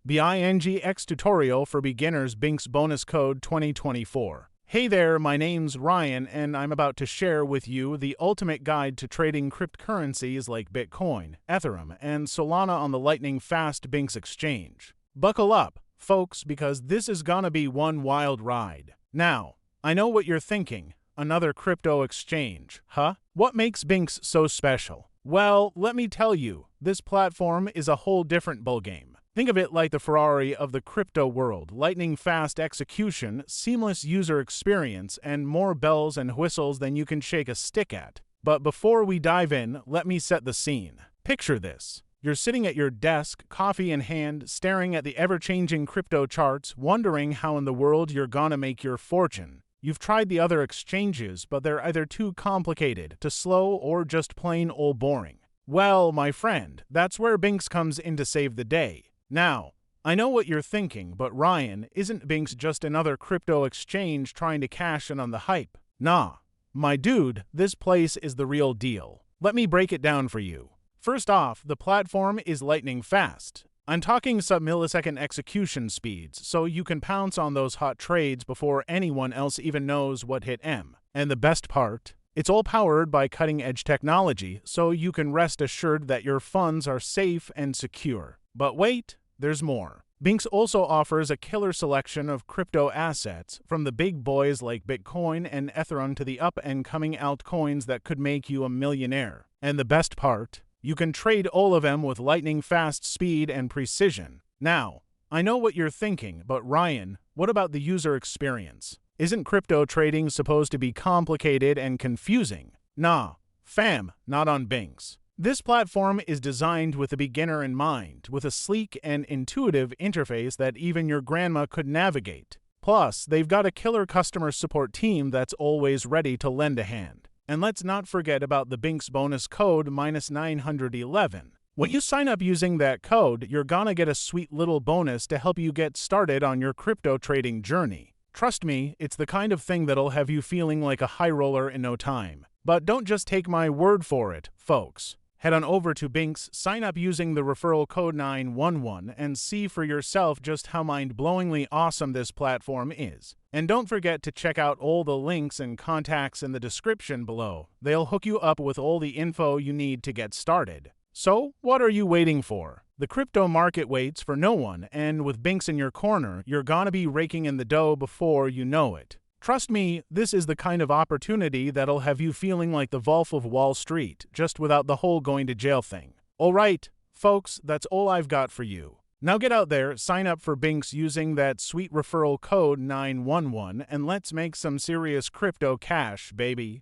Bingx tutorial for beginners Bingx bonus code 2024. Hey there, my name's Ryan and I'm about to share with you the ultimate guide to trading cryptocurrencies like Bitcoin, Ethereum, and Solana on the lightning-fast Bingx exchange. Buckle up, folks, because this is gonna be one wild ride. Now, I know what you're thinking. Another crypto exchange, huh? What makes Bingx so special? Well, let me tell you, this platform is a whole different ballgame. Think of it like the Ferrari of the crypto world: lightning-fast execution, seamless user experience, and more bells and whistles than you can shake a stick at. But before we dive in, let me set the scene. Picture this. You're sitting at your desk, coffee in hand, staring at the ever-changing crypto charts, wondering how in the world you're gonna make your fortune. You've tried the other exchanges, but they're either too complicated, too slow, or just plain old boring. Well, my friend, that's where Bingx comes in to save the day. Now, I know what you're thinking, but Ryan, isn't Bingx just another crypto exchange trying to cash in on the hype? Nah, my dude, this place is the real deal. Let me break it down for you. First off, the platform is lightning fast. I'm talking sub-millisecond execution speeds, so you can pounce on those hot trades before anyone else even knows what hit M. And the best part? It's all powered by cutting-edge technology, so you can rest assured that your funds are safe and secure. But wait, there's more. Bingx also offers a killer selection of crypto assets, from the big boys like Bitcoin and Ethereum to the up-and-coming altcoins that could make you a millionaire. And the best part? You can trade all of them with lightning-fast speed and precision. Now, I know what you're thinking, but Ryan, what about the user experience? Isn't crypto trading supposed to be complicated and confusing? Nah, fam, not on Bingx. This platform is designed with the beginner in mind, with a sleek and intuitive interface that even your grandma could navigate. Plus, they've got a killer customer support team that's always ready to lend a hand. And let's not forget about the Bingx bonus code -911. When you sign up using that code, you're gonna get a sweet little bonus to help you get started on your crypto trading journey. Trust me, it's the kind of thing that'll have you feeling like a high roller in no time. But don't just take my word for it, folks. Head on over to Bingx, sign up using the referral code 911, and see for yourself just how mind-blowingly awesome this platform is. And don't forget to check out all the links and contacts in the description below. They'll hook you up with all the info you need to get started. So, what are you waiting for? The crypto market waits for no one, and with Bingx in your corner, you're gonna be raking in the dough before you know it. Trust me, this is the kind of opportunity that'll have you feeling like the Wolf of Wall Street, just without the whole going to jail thing. Alright, folks, that's all I've got for you. Now get out there, sign up for Bingx using that sweet referral code 911, and let's make some serious crypto cash, baby.